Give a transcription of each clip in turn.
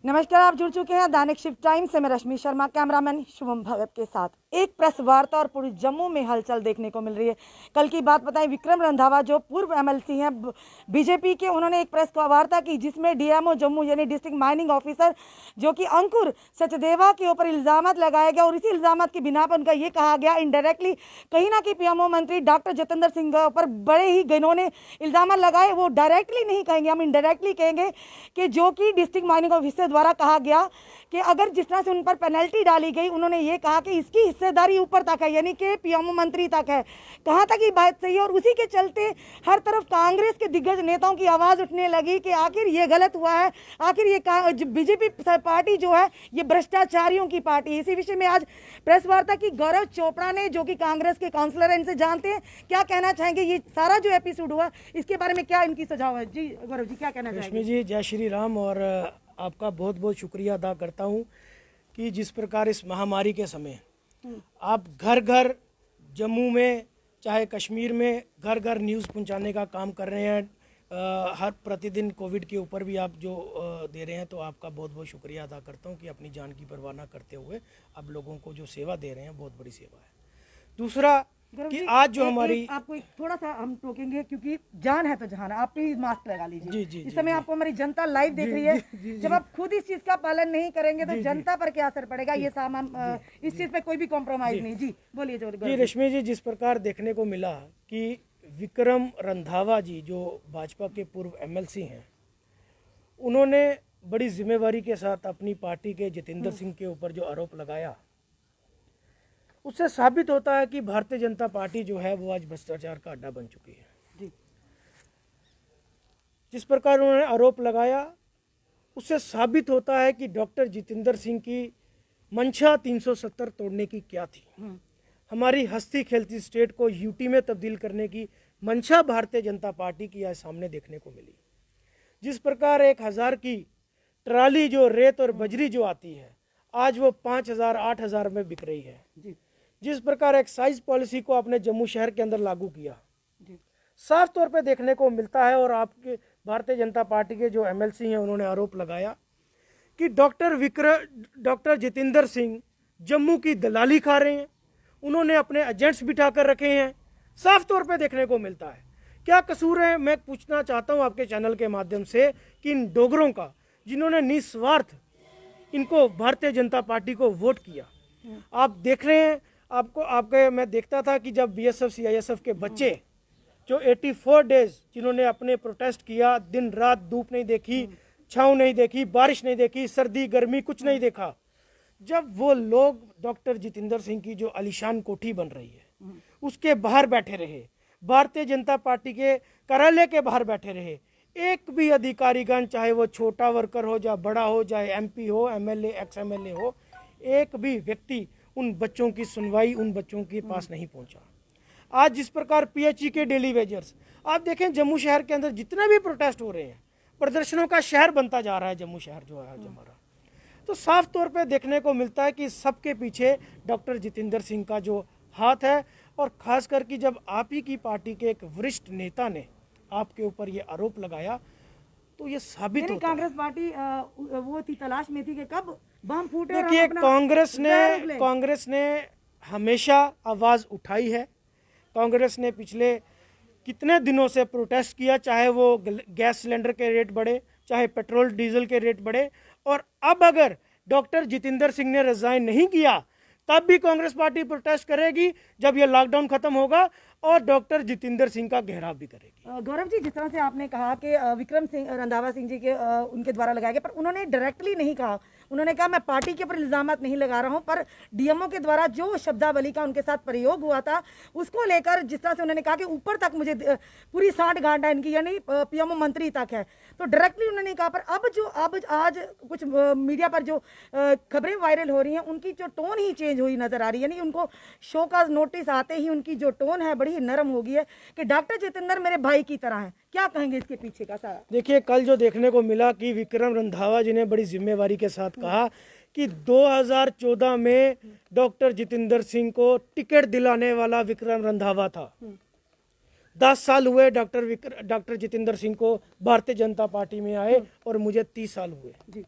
नमस्कार, आप जुड़ चुके हैं दैनिक शिफ्ट टाइम से। मैं रश्मि शर्मा, कैमरामैन शुभम भगत के साथ। एक प्रेस वार्ता और पूरी जम्मू में हलचल देखने को मिल रही है। कल की बात बताएं, विक्रम रंधावा जो पूर्व एमएलसी हैं बीजेपी के, उन्होंने एक प्रेस वार्ता की जिसमें डीएमओ जम्मू यानी डिस्ट्रिक्ट माइनिंग ऑफिसर जो कि अंकुर सचदेवा के ऊपर इल्जाम लगाया गया और इसी इल्जाम की बिना पर उनका ये कहा गया इनडायरेक्टली कहीं ना कहीं पीएमओ मंत्री डॉक्टर जितेंद्र सिंह के ऊपर बड़े ही इन्होंने इल्जाम लगाए। वो डायरेक्टली नहीं कहेंगे, हम इनडायरेक्टली कहेंगे कि जो कि डिस्ट्रिक्ट माइनिंग ऑफिसर द्वारा कहा गया कि अगर जिस तरह से उन पर पेनल्टी डाली गई, उन्होंने ये कहा कि इसकी हिस्सेदारी ऊपर तक है, यानी कि पीएमओ मंत्री तक है। कहाँ तक ये बात सही है? और उसी के चलते हर तरफ कांग्रेस के दिग्गज नेताओं की आवाज़ उठने लगी कि आखिर ये गलत हुआ है, आखिर ये बीजेपी पार्टी जो है ये भ्रष्टाचारियों की पार्टी है। इसी विषय में आज प्रेस वार्ता की गौरव चोपड़ा ने, जो कि कांग्रेस के काउंसलर हैं, इनसे जानते हैं क्या कहना चाहेंगे। ये सारा जो एपिसोड हुआ इसके बारे में क्या इनकी सुझाव है? जी गौरव जी, क्या कहना चाहेंगे? रश्मि जी, जय श्री राम। और आपका बहुत बहुत शुक्रिया अदा करता हूं कि जिस प्रकार इस महामारी के समय आप घर घर जम्मू में चाहे कश्मीर में घर घर न्यूज़ पहुंचाने का काम कर रहे हैं। हर प्रतिदिन कोविड के ऊपर भी आप जो दे रहे हैं, तो आपका बहुत बहुत शुक्रिया अदा करता हूं कि अपनी जान की परवाह न करते हुए आप लोगों को जो सेवा दे रहे हैं, बहुत बड़ी सेवा है। दूसरा कि आज जो हमारी आपको थोड़ा सा हम टोकेंगे क्योंकि जान है तो जहान है। आप प्लीज मास्क लगा लीजिए। जी जी इस समय आपको हमारी जनता लाइव देख रही है। जब आप खुद इस चीज का पालन नहीं करेंगे तो जनता पर क्या असर पड़ेगा? ये सामान इस चीज पे कोई भी कॉम्प्रोमाइज नहीं। जी बोलिए। जी रश्मि जी, जिस प्रकार देखने को मिला कि विक्रम रंधावा जी जो भाजपा के पूर्व एमएलसी हैं, उन्होंने बड़ी जिम्मेवारी के साथ अपनी पार्टी के जितेंद्र सिंह के ऊपर जो आरोप लगाया, उससे साबित होता है कि भारतीय जनता पार्टी जो है वो आज भ्रष्टाचार का अड्डा बन चुकी है। जी। जिस प्रकार उन्होंने आरोप लगाया उससे साबित होता है कि डॉक्टर जितेंद्र सिंह की मंशा 370 तोड़ने की क्या थी। हमारी हंसती खेलती स्टेट को यूटी में तब्दील करने की मंशा भारतीय जनता पार्टी की आज सामने देखने को मिली। जिस प्रकार 1000 की ट्राली जो रेत और बजरी जो आती है, आज वो 5000 8000 में बिक रही है। जिस प्रकार एक्साइज पॉलिसी को आपने जम्मू शहर के अंदर लागू किया, साफ तौर पे देखने को मिलता है। और आपके भारतीय जनता पार्टी के जो एमएलसी हैं, उन्होंने आरोप लगाया कि डॉक्टर जितेंद्र सिंह जम्मू की दलाली खा रहे हैं, उन्होंने अपने एजेंट्स बिठा कर रखे हैं। साफ तौर पे देखने को मिलता है। क्या कसूर है? मैं पूछना चाहता हूं आपके चैनल के माध्यम से कि इन डोगरों का, जिन्होंने निस्वार्थ इनको भारतीय जनता पार्टी को वोट किया, आप देख रहे हैं। आपके मैं देखता था कि जब बीएसएफ सीआईएसएफ के बच्चे जो 84 डेज जिन्होंने अपने प्रोटेस्ट किया, दिन रात धूप नहीं देखी, छाँव नहीं देखी, बारिश नहीं देखी, सर्दी गर्मी कुछ नहीं देखा, जब वो लोग डॉक्टर जितेंद्र सिंह की जो आलीशान कोठी बन रही है उसके बाहर बैठे रहे, भारतीय जनता पार्टी के कार्यालय के बाहर बैठे रहे, एक भी अधिकारीगण, चाहे वो छोटा वर्कर हो, चाहे बड़ा हो, चाहे एमपी हो, एमएलए एक्स एमएलए हो, एक भी व्यक्ति उन बच्चों की सुनवाई उन बच्चों के पास नहीं पहुंचा। आज जिस प्रकार पीएचई के डेली वेजर्स, आप देखें जम्मू शहर के अंदर जितने भी प्रोटेस्ट हो रहे हैं, प्रदर्शनों का शहर बनता जा रहा है जम्मू शहर जो है आज हमारा। तो साफ तौर पे देखने को मिलता है कि सबके पीछे डॉक्टर जितेंद्र सिंह का जो हाथ है। और खास करके जब आप ही की पार्टी के एक वरिष्ठ नेता ने आपके ऊपर ये आरोप लगाया, तो ये साबित होता है कांग्रेस पार्टी वो थी तलाश में थी कि कब बम फूटे। देखिए, कांग्रेस ने हमेशा आवाज उठाई है। कांग्रेस ने पिछले कितने दिनों से प्रोटेस्ट किया, चाहे वो गैस सिलेंडर के रेट बढ़े, चाहे पेट्रोल डीजल के रेट बढ़े। और अब अगर डॉक्टर जितेंद्र सिंह ने रिजाइन नहीं किया, तब भी कांग्रेस पार्टी प्रोटेस्ट करेगी जब ये लॉकडाउन खत्म होगा, और डॉक्टर जितेंद्र सिंह का घेराव भी करेगी। गौरव जी, जिस तरह से आपने कहा कि विक्रम सिंह रंधावा सिंह जी के उनके द्वारा लगाए गए, पर उन्होंने डायरेक्टली नहीं कहा। उन्होंने कहा मैं पार्टी के ऊपर इल्जामात नहीं लगा रहा हूं, पर डीएमओ के द्वारा जो शब्दावली का उनके साथ प्रयोग हुआ था उसको लेकर जिस तरह से उन्होंने कहा कि ऊपर तक मुझे पूरी साठ गांठ है इनकी, यानी पीएमओ मंत्री तक है, तो डायरेक्टली उन्होंने नहीं कहा। पर अब आज कुछ मीडिया पर जो खबरें वायरल हो रही हैं, उनकी जो टोन ही चेंज हुई नजर आ रही है। यानी उनको शो का नोटिस आते ही उनकी जो टोन है बड़ी नरम हो गई है कि डॉक्टर जितेंद्र मेरे भाई की तरह है। क्या कहेंगे इसके पीछे का सारा? देखिए, कल जो देखने को मिला कि विक्रम रंधावा जी ने बड़ी जिम्मेवारी के साथ कहा कि 2014 में डॉक्टर जितेंद्र सिंह को टिकट दिलाने वाला विक्रम रंधावा था। 10 साल हुए डॉक्टर जितेंद्र सिंह को भारतीय जनता पार्टी में आए और मुझे 30 साल हुए।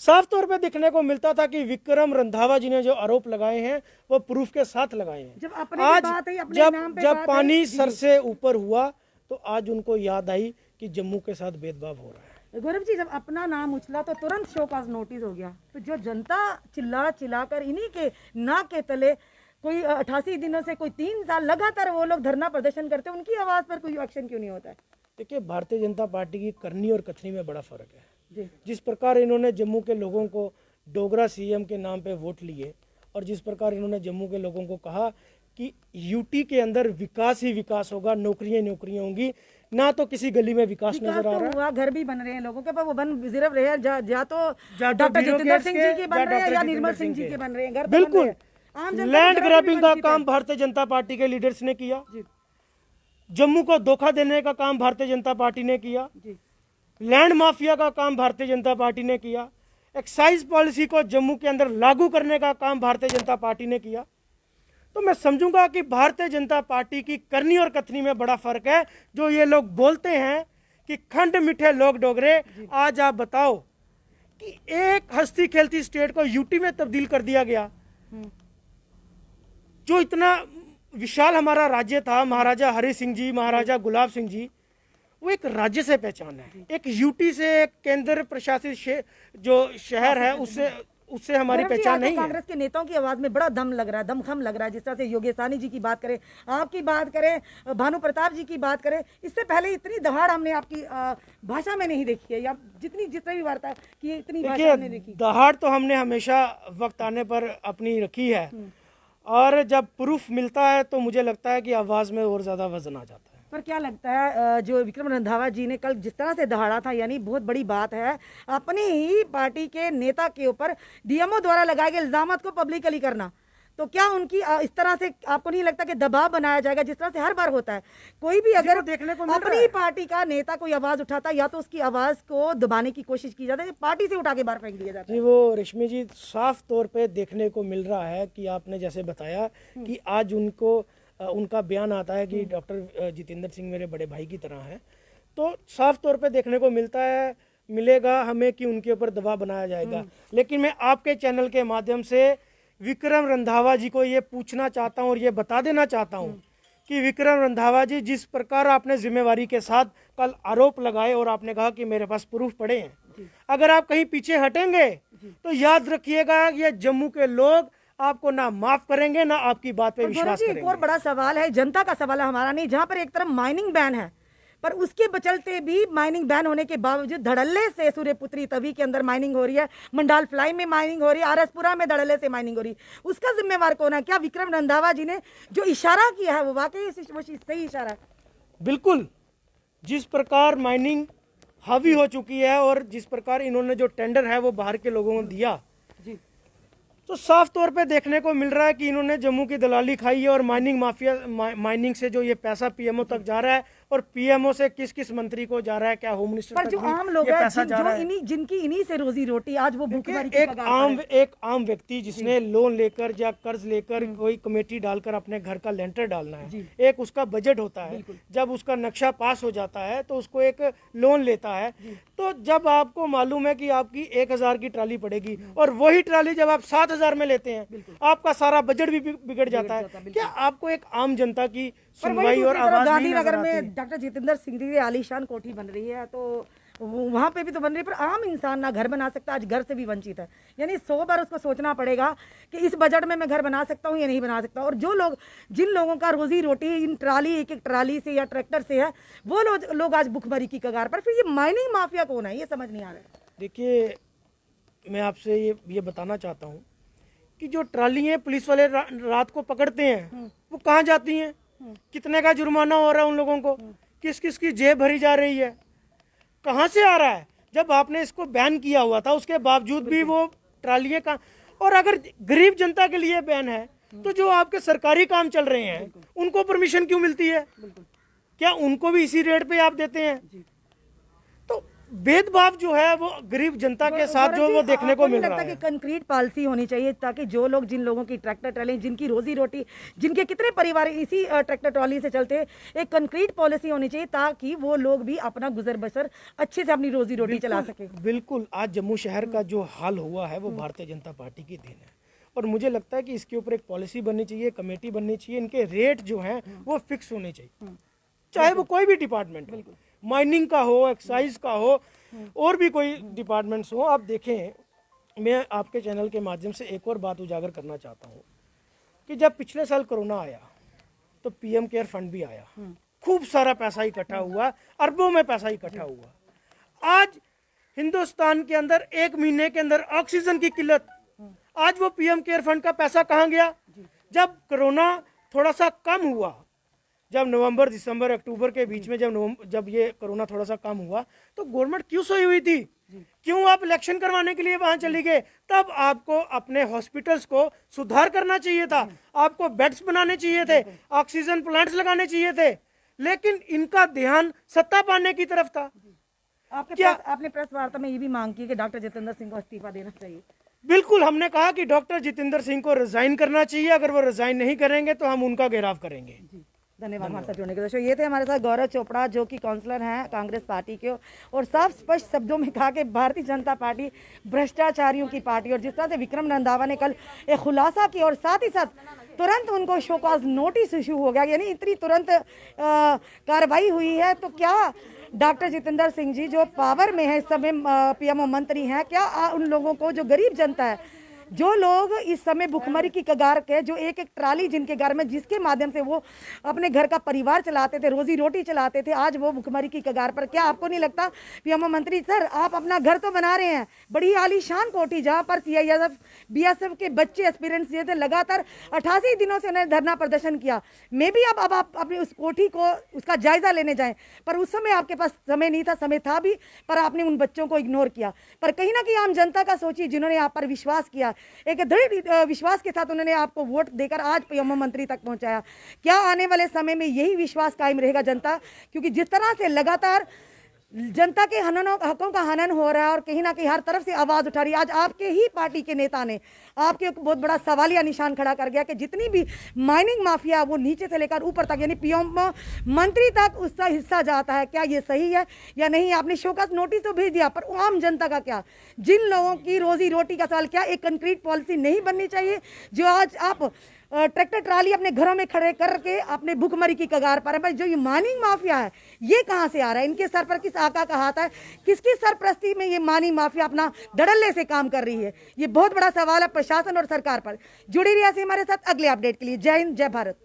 साफ तौर पे दिखने को मिलता था कि विक्रम रंधावा जी ने जो आरोप लगाए हैं वो प्रूफ के साथ लगाए हैं। जब अपने आज बात है, अपने जब नाम पे जब बात पानी है, सर से ऊपर हुआ तो आज उनको याद आई कि जम्मू के साथ भेदभाव हो रहा है। गौरव जी, जब अपना नाम उछला तो तुरंत शो कॉज नोटिस हो गया। तो जो जनता चिल्ला कर इन्हीं के नाक के तले कोई 88 दिनों से कोई 3 साल लगातार वो लोग धरना प्रदर्शन करते हैं, उनकी आवाज पर कोई एक्शन क्यों नहीं होता है? देखिए, भारतीय जनता पार्टी की करनी और कथनी में बड़ा फर्क है जी। जिस प्रकार इन्होंने जम्मू के लोगों को डोगरा सीएम के नाम पे वोट लिए और जिस प्रकार इन्होंने जम्मू के लोगों को कहा कि यूटी के अंदर विकास ही विकास होगा, नौकरियां नौकरियां होंगी, ना तो किसी गली में विकास नजर आ रहा है। हुआ, घर भी बन रहे हैं लोगों के, पर वो बन सिर्फ रहे हैं या तो या डॉक्टर बिरो जितेंद्र गेट्स सिंह के, जी के बन या रहे हैं डॉक्टर या जितेंद्र निर्मल सिंह सिंह जी के। के बन रहे हैं। घर तो बन रहे बिल्कुल, हैं। आम जनता लैंड की ग्रैबिंग का वंचित है। काम भारतीय जनता पार्टी के लीडर्स ने किया, जी जम्मू को धोखा देने का काम भारतीय जनता पार्टी ने किया, जी लैंड माफिया का काम भारतीय जनता पार्टी ने किया, एक्साइज पॉलिसी को जम्मू के अंदर लागू करने का काम भारतीय जनता पार्टी ने किया। तो मैं समझूंगा कि भारतीय जनता पार्टी की करनी और कथनी में बड़ा फर्क है। जो ये लोग बोलते हैं कि खंड मीठे लोग डोगरे, आज आप बताओ कि एक हंसती खेलती स्टेट को यूटी में तब्दील कर दिया गया। जो इतना विशाल हमारा राज्य था, महाराजा हरि सिंह जी, महाराजा गुलाब सिंह जी, वो एक राज्य से पहचान है, एक यूटी से, एक केंद्र प्रशासित जो शहर है उससे हमारी पहचान नहीं है। कांग्रेस के नेताओं की आवाज में बड़ा दम लग रहा है, दमखम लग रहा है। जिस तरह से योगेश सहनी जी की बात करें, आपकी बात करें, भानु प्रताप जी की बात करें, इससे पहले इतनी दहाड़ हमने आपकी भाषा में नहीं देखी है, या जिस तरह भी वार्ता की इतनी भाषा हमने देखी। दहाड़ तो हमने हमेशा वक्त आने पर अपनी रखी है, और जब प्रूफ मिलता है तो मुझे लगता है कि आवाज में और ज्यादा वजन आ जाता है। पर क्या लगता है जो विक्रम रंधावा जी ने कल जिस तरह से दहाड़ा था, यानी बहुत बड़ी बात है अपनी ही पार्टी के नेता के ऊपर डीएमओ द्वारा लगाए गए इल्जामात को पब्लिकली करना, तो क्या उनकी इस तरह से आपको नहीं लगता कि दबाव बनाया जाएगा, जिस तरह से हर बार होता है? कोई भी अगर देखने को अपनी पार्टी का नेता कोई आवाज उठाता है, या तो उसकी आवाज को दबाने की कोशिश की जाती है, पार्टी से उठा के बाहर फेंक दिया जाता है। जी, वो रेशमी जी, साफ तौर पे देखने को मिल रहा है कि आपने जैसे बताया कि आज उनका बयान आता है कि डॉक्टर जितेंद्र सिंह मेरे बड़े भाई की तरह है, तो साफ तौर पे देखने को मिलेगा हमें कि उनके ऊपर दबाव बनाया जाएगा। लेकिन मैं आपके चैनल के माध्यम से विक्रम रंधावा जी को ये पूछना चाहता हूँ और ये बता देना चाहता हूँ कि विक्रम रंधावा जी, जिस प्रकार आपने जिम्मेवारी के साथ कल आरोप लगाए और आपने कहा कि मेरे पास प्रूफ पड़े हैं, अगर आप कहीं पीछे हटेंगे तो याद रखिएगा ये जम्मू के लोग आपको ना माफ करेंगे, ना आपकी बात पे विश्वास करेंगे। एक और बड़ा सवाल है, जनता का सवाल है, हमारा नहीं। जहां पर एक तरफ माइनिंग बैन है, पर उसके बचलते भी माइनिंग बैन होने के बावजूद धड़ल्ले से सूर्यपुत्री तवी के अंदर माइनिंग हो रही है, मंडाल फ्लाई में माइनिंग हो रही है, आरएसपुरा में धड़ल्ले से माइनिंग हो रही है। उसका जिम्मेवार कौन है? क्या विक्रम रंधावा जी ने जो इशारा किया है वो वाकई सही इशारा है? बिल्कुल, जिस प्रकार माइनिंग हावी हो चुकी है और जिस प्रकार इन्होंने जो टेंडर है वो बाहर के लोगों को दिया, तो साफ तौर पे देखने को मिल रहा है कि इन्होंने जम्मू की दलाली खाई है और माइनिंग माफिया, माइनिंग से जो ये पैसा पीएमओ तक जा रहा है और पीएमओ से किस किस मंत्री को जा रहा है, क्या होम मिनिस्टर पर तक जो भी आम लोग ये हैं, पैसा जा रहा है। जिनकी इन्हीं से रोजी रोटी, आज वो भूखमरी की एक कगार पर है। एक आम व्यक्ति जिसने लोन लेकर या कर्ज लेकर कोई कमेटी डालकर अपने घर का लेंटर डालना है, एक उसका बजट होता है, जब उसका नक्शा पास हो जाता है तो उसको एक लोन लेता है। तो जब आपको मालूम है कि आपकी 1000 की ट्राली पड़ेगी और वही ट्राली जब आप 7000 में लेते हैं, आपका सारा बजट भी बिगड़ जाता है। क्या आपको एक आम जनता की सुनवाई और आवाज नहीं नजर गांधीनगर आती? में डॉक्टर जितेंद्र सिंह की आलीशान कोठी बन रही है, तो वहां पे भी तो बन रही है, पर आम इंसान ना घर बना सकता, आज घर से भी वंचित है। यानी 100 बार उसको सोचना पड़ेगा कि इस बजट में मैं घर बना सकता हूँ या नहीं बना सकता। और जिन लोगों का रोजी रोटी इन ट्राली, एक ट्राली से या ट्रैक्टर से है, वो लोग आज भुखमरी की कगार पर। फिर ये माइनिंग माफिया कौन है, ये समझ नहीं आ रहा है। देखिए, मैं आपसे ये बताना चाहता हूँ कि जो ट्राली है पुलिस वाले रात को पकड़ते हैं, वो कहाँ जाती हैं, कितने का जुर्माना हो रहा है उन लोगों को, किस किस की जेब भरी जा रही है, कहाँ से आ रहा है? जब आपने इसको बैन किया हुआ था उसके बावजूद भी वो ट्रालियाँ कहाँ? और अगर गरीब जनता के लिए बैन है तो जो आपके सरकारी काम चल रहे हैं उनको परमिशन क्यों मिलती है? क्या उनको भी इसी रेट पे आप देते हैं? तो भेदभाव जो है वो गरीब जनता के साथ जो वो देखने को मिल रहा लगता है। कि कंक्रीट पॉलिसी होनी चाहिए ताकि जो लोग, जिन लोगों की ट्रैक्टर ट्रॉली, जिनकी रोजी रोटी, जिनके कितने परिवार इसी ट्रैक्टर ट्रॉली से चलते हैं, एक कंक्रीट पॉलिसी होनी चाहिए ताकि वो लोग भी अपना गुजर बसर अच्छे से अपनी रोजी रोटी चला सके। बिल्कुल, आज जम्मू शहर का जो हाल हुआ है वो भारतीय जनता पार्टी की देन है, और मुझे लगता है कि इसके ऊपर एक पॉलिसी बननी चाहिए, कमेटी बननी चाहिए, इनके रेट जो हैं वो फिक्स होने चाहिए, चाहे वो कोई भी डिपार्टमेंट हो, माइनिंग का हो, एक्साइज का हो, और भी कोई डिपार्टमेंट्स हो। आप देखें, मैं आपके चैनल के माध्यम से एक और बात उजागर करना चाहता हूँ कि जब पिछले साल कोरोना आया तो पीएम केयर फंड भी आया, खूब सारा पैसा इकट्ठा हुआ, अरबों में पैसा इकट्ठा हुआ। आज हिंदुस्तान के अंदर 1 महीने के अंदर ऑक्सीजन की किल्लत, आज वो पीएम केयर फंड का पैसा कहाँ गया? जब कोरोना थोड़ा सा कम हुआ, जब नवंबर, दिसंबर, अक्टूबर के बीच में जब ये कोरोना थोड़ा सा कम हुआ, तो गवर्नमेंट क्यों सोई हुई थी? क्यों आप इलेक्शन करवाने के लिए वहां चली गए? तब आपको अपने हॉस्पिटल्स को सुधार करना चाहिए था, आपको बेड्स बनाने चाहिए थे, ऑक्सीजन प्लांट्स लगाने चाहिए थे, लेकिन इनका ध्यान सत्ता पाने की तरफ था। आपने प्रेस वार्ता में ये भी मांग की कि डॉक्टर जितेंद्र सिंह को इस्तीफा देना चाहिए। बिल्कुल, हमने कहा कि डॉक्टर जितेंद्र सिंह को रिजाइन करना चाहिए, अगर वो रिजाइन नहीं करेंगे तो हम उनका घेराव करेंगे। धन्यवाद हमारे साथ जुड़ने के लिए। ये थे हमारे साथ गौरव चोपड़ा, जो कि काउंसलर हैं कांग्रेस पार्टी के, और साफ स्पष्ट शब्दों में कहा कि भारतीय जनता पार्टी भ्रष्टाचारियों की पार्टी, और जिस तरह से विक्रम रंधावा ने कल एक खुलासा किया और साथ ही साथ तुरंत उनको शो कॉज नोटिस इशू हो गया, यानी इतनी तुरंत कार्रवाई हुई है, तो क्या डॉक्टर जितेंद्र सिंह जी जो पावर में है इस समय, पीएमओ मंत्री हैं, क्या उन लोगों को, जो गरीब जनता है, जो लोग इस समय भुखमरी की कगार के, जो एक एक ट्राली जिनके घर में, जिसके माध्यम से वो अपने घर का परिवार चलाते थे, रोजी रोटी चलाते थे, आज वो भुखमरी की कगार पर। क्या आपको नहीं लगता पीएमओ मंत्री सर, आप अपना घर तो बना रहे हैं, बड़ी आलीशान कोठी, जहां पर सीआईएसएफ बीएसएफ के बच्चे एस्पिरेंट्स ये थे, लगातार 88 दिनों से उन्होंने धरना प्रदर्शन किया। मे भी अब आप अपनी उस कोठी को, उसका जायजा लेने जाएं, पर उस समय आपके पास समय नहीं था, समय था भी, पर आपने उन बच्चों को इग्नोर किया। पर कहीं ना कहीं आम जनता का सोचिए, जिन्होंने आप पर विश्वास किया, एक दृढ़ विश्वास के साथ उन्होंने आपको वोट देकर आज पीएमओ मंत्री तक पहुंचाया, क्या आने वाले समय में यही विश्वास कायम रहेगा जनता? क्योंकि जिस तरह से लगातार जनता के हकों का हनन हो रहा है और कहीं ना कहीं हर तरफ से आवाज उठा रही है, आज आपके ही पार्टी के नेता ने आपके एक बहुत बड़ा सवालिया निशान खड़ा कर गया कि जितनी भी माइनिंग माफिया वो नीचे से लेकर ऊपर तक, यानी पीएमओ मंत्री तक उसका हिस्सा जाता है। क्या ये सही है या नहीं? आपने शोकॉज नोटिस तो भेज दिया, पर आम जनता का क्या? जिन लोगों की रोजी रोटी का सवाल, क्या एक कंक्रीट पॉलिसी नहीं बननी चाहिए? जो आज आप ट्रैक्टर ट्राली अपने घरों में खड़े करके अपने भुखमरी की कगार पर है, भाई जो ये माइनिंग माफिया है ये कहां से आ रहा है? इनके सर पर किस आका का हाथ है? किसकी सरपरस्ती में ये माइनिंग माफिया अपना धड़ल्ले से काम कर रही है? ये बहुत बड़ा सवाल है प्रशासन और सरकार पर। जुड़ी रहिए हमारे साथ अगले अपडेट के लिए। जय हिंद, जय भारत।